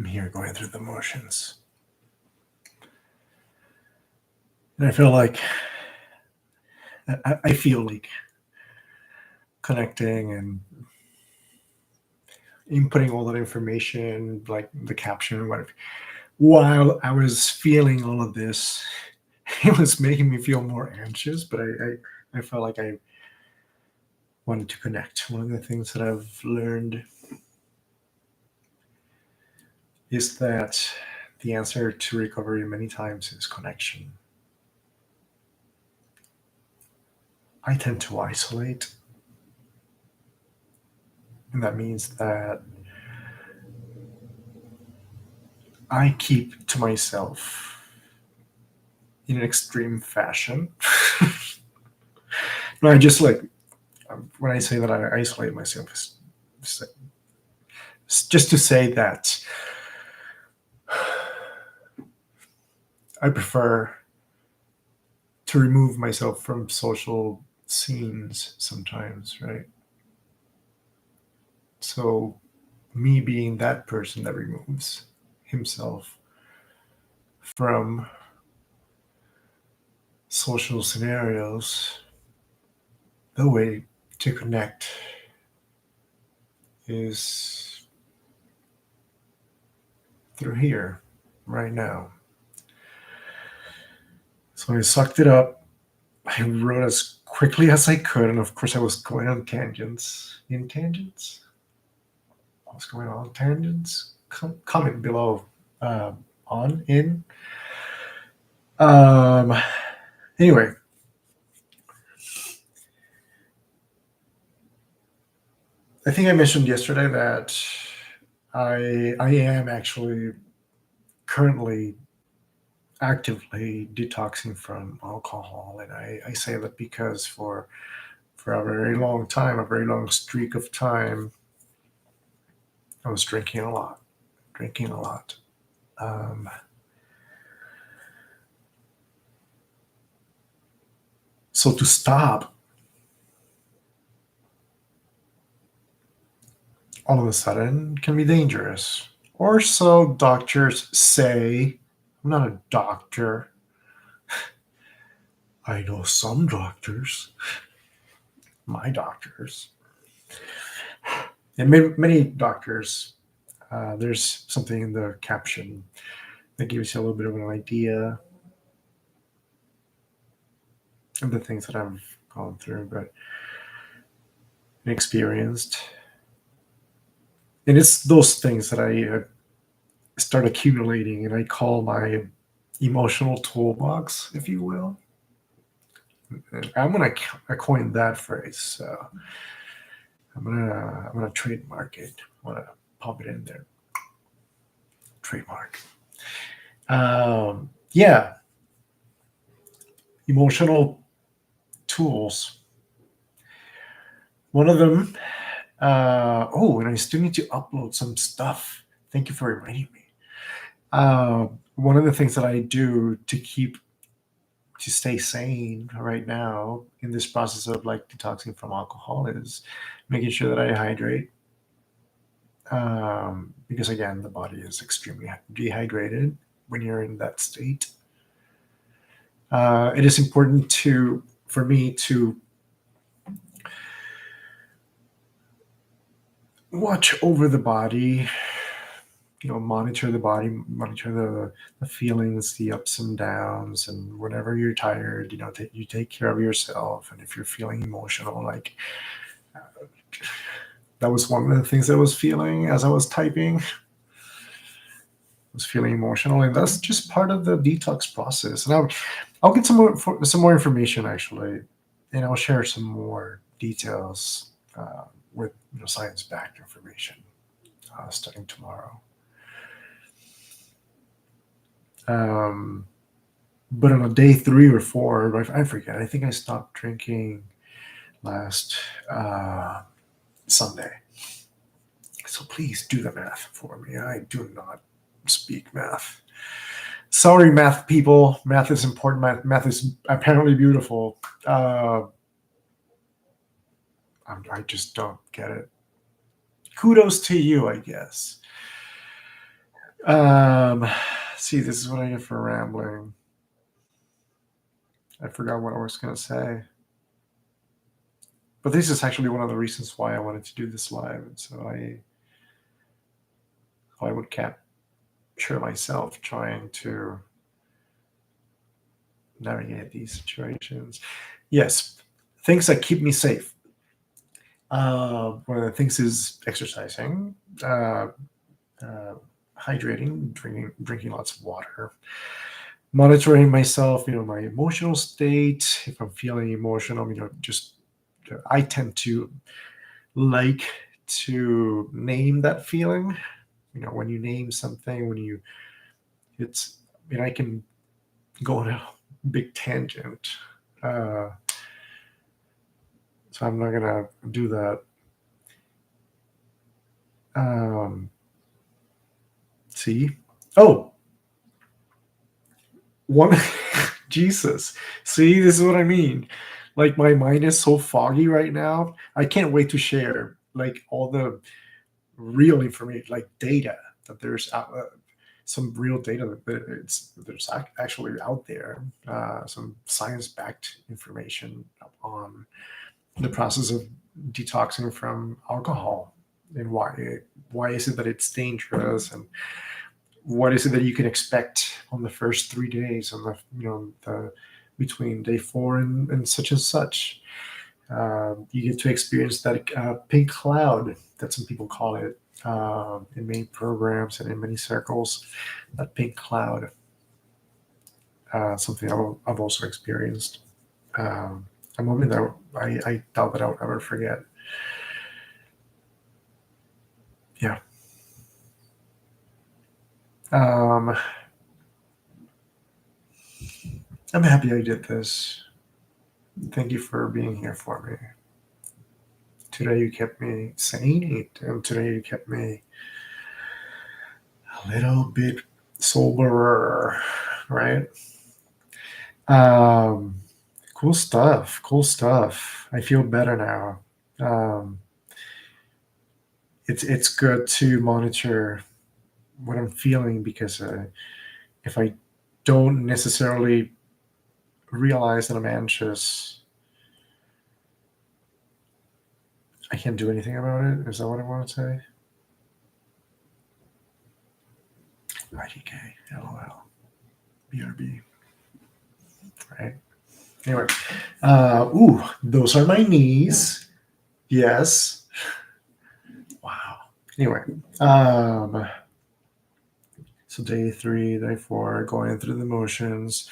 I'm here going through the motions. And I feel like I feel like connecting and inputting all that information, like the caption and whatever. While I was feeling all of this, it was making me feel more anxious, but I felt like I wanted to connect. One of the things that I've learned is that the answer to recovery many times is connection. I tend to isolate, and that means that I keep to myself in an extreme fashion. No, I just like when I say that I isolate myself, it's just to say that I prefer to remove myself from social scenes sometimes, right? So, me being that person that removes himself from social scenarios, the way to connect is through here, right now. So I sucked it up. I wrote as quickly as I could, and of course, I was going on tangents. In tangents? What's going on? Tangents? Comment below. On, in. Um, anyway, I think I mentioned yesterday that I am actually currently actively detoxing from alcohol, and I say that because for a very long time, a very long streak of time, I was drinking a lot. Um, so to stop all of a sudden can be dangerous, or so doctors say. I'm not a doctor. I know some doctors, my doctors, and many doctors. There's something in the caption that gives you a little bit of an idea of the things that I've gone through, but experienced. And it's those things that I start accumulating, and I call my emotional toolbox, if you will. And I coined that phrase, so I'm gonna trademark it. I'm gonna pop it in there. Trademark. Yeah, emotional tools. One of them. And I still need to upload some stuff. Thank you for reminding me. One of the things that I do to stay sane right now in this process of like detoxing from alcohol is making sure that I hydrate. Because again, the body is extremely dehydrated when you're in that state. It is important for me to watch over the body, monitor the body, monitor the feelings, the ups and downs, and whenever you're tired, you take care of yourself. And if you're feeling emotional, like that was one of the things that I was feeling as I was typing. I was feeling emotional, and that's just part of the detox process. And I'll get some more information actually, and I'll share some more details with science-backed information starting tomorrow. But on a day 3 or 4, I forget. I think I stopped drinking last Sunday. So please do the math for me. I do not speak math. Sorry, math people. Math is important. Math is apparently beautiful. I just don't get it. Kudos to you, I guess. Um, see, this is what I get for rambling. I forgot what I was going to say. But this is actually one of the reasons why I wanted to do this live. And so I would capture myself trying to navigate these situations. Yes, things that keep me safe. One of the things is exercising, uh, uh, hydrating, drinking lots of water, monitoring myself, my emotional state. If I'm feeling emotional, just I tend to like to name that feeling. When you name something, it's, I can go on a big tangent. Uh, so I'm not gonna do that. Um, see, oh, one, Jesus. See, this is what I mean. Like my mind is so foggy right now. I can't wait to share like all the real information, like data that there's some real data there's actually out there, some science-backed information on the process of detoxing from alcohol, and why is it that it's dangerous, and what is it that you can expect on the first 3 days, on the the between day four and such and such. You get to experience that pink cloud that some people call it, in many programs and in many circles. That pink cloud, something I've also experienced. A moment that I doubt that I'll ever forget. Yeah. Um, I'm happy I did this. Thank you for being here for me. Today you kept me sane, and today you kept me a little bit soberer, right? Um, cool stuff. Cool stuff. I feel better now. Um, it's good to monitor what I'm feeling, because if I don't necessarily realize that I'm anxious, I can't do anything about it. Is that what I want to say? IDK, LOL, BRB, right? Anyway, those are my knees. Yes. Wow. Anyway, so day three, day four, going through the motions,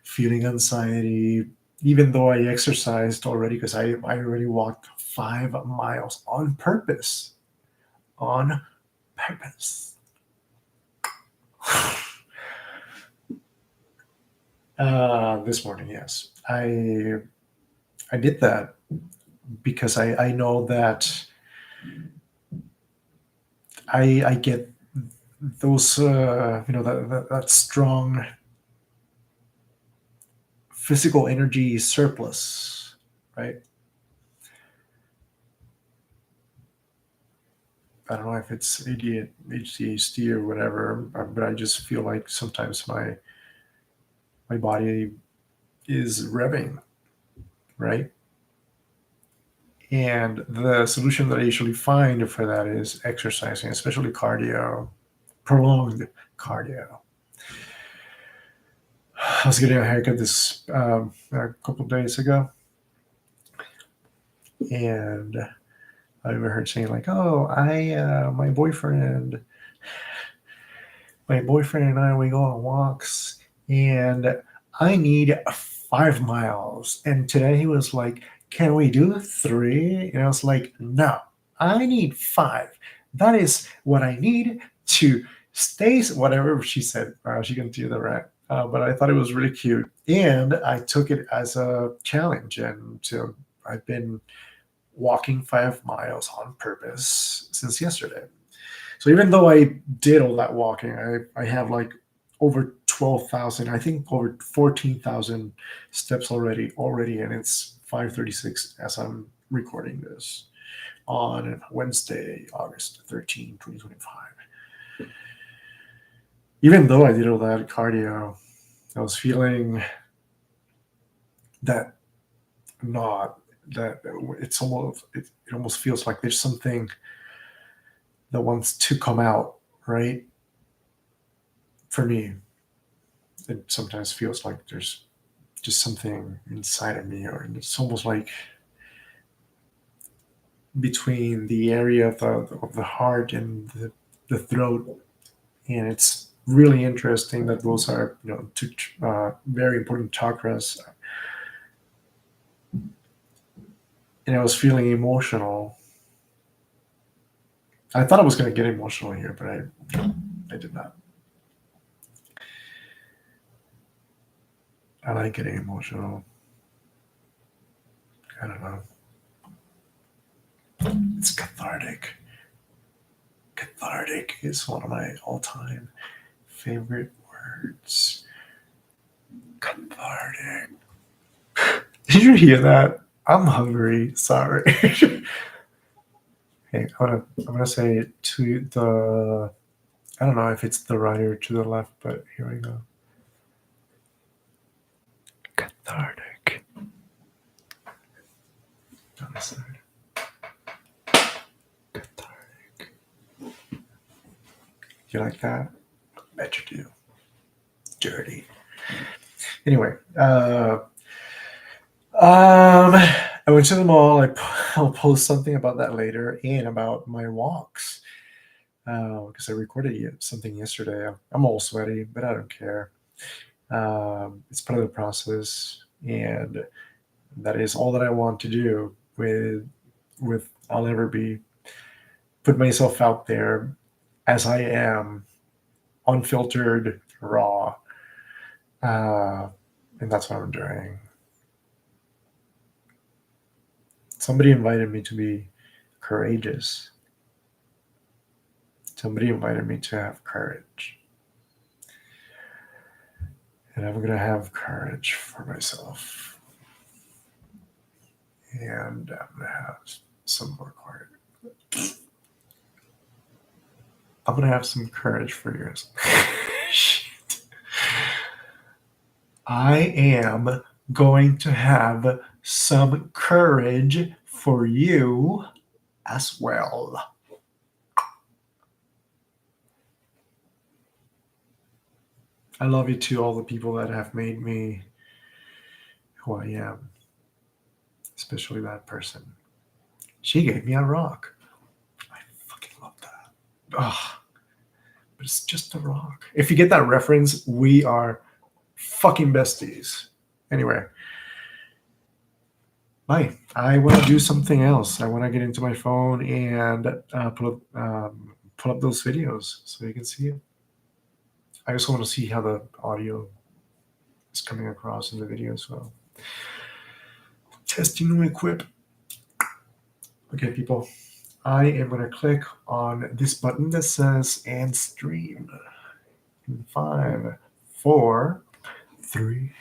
feeling anxiety, even though I exercised already, because I already walked 5 miles on purpose. On purpose. This morning, yes. I did that because I know that I get those, that strong physical energy surplus, right? I don't know if it's ADHD or whatever, but I just feel like sometimes my body is revving, right? And the solution that I usually find for that is exercising, especially cardio, prolonged cardio. I was getting a haircut this a couple of days ago, and I overheard saying like, "Oh, my boyfriend and I, we go on walks, and I need 5 miles." And today he was like, "Can we do three?" And I was like, "No, I need five. That is what I need to stay." Whatever she said, she can do the right. But I thought it was really cute, and I took it as a challenge. And so I've been walking 5 miles on purpose since yesterday. So even though I did all that walking, I have like over 12,000, I think over 14,000 steps already, and it's 5:36 as I'm recording this on Wednesday, August 13, 2025. even though I did all that cardio, I was feeling that not that it almost feels like there's something that wants to come out, right? For me, it sometimes feels like there's just something inside of me, or it's almost like between the area of the heart and the throat. And it's really interesting that those are, two very important chakras. And I was feeling emotional. I thought I was going to get emotional here, but I did not. I like getting emotional. I don't know. It's cathartic. Cathartic is one of my all-time favorite words. Cathartic. Did you hear that? I'm hungry. Sorry. Hey, I'm gonna say it to the. I don't know if it's the right or to the left, but here we go. Cathartic. On the side. Cathartic. You like that? I bet you do. Dirty. Anyway, I went to the mall. I'll post something about that later, and about my walks, because I recorded something yesterday. I'm all sweaty, but I don't care. It's part of the process, and that is all that I want to do with I'll ever be. Put myself out there as I am, unfiltered, raw, and that's what I'm doing. Somebody invited me to be courageous. Somebody invited me to have courage. And I'm going to have courage for myself. And I'm going to have some more courage. I'm going to have some courage for yours. Shit. I am going to have some courage for you as well. I love you to all the people that have made me who I am, especially that person. She gave me a rock. I fucking love that. Ugh. But it's just a rock. If you get that reference, we are fucking besties. Anyway, bye. I want to do something else. I want to get into my phone and pull up those videos so you can see it. I also want to see how the audio is coming across in the video as well. Testing new equip. Okay, people. I am going to click on this button that says "and stream" in 5, 4, 3,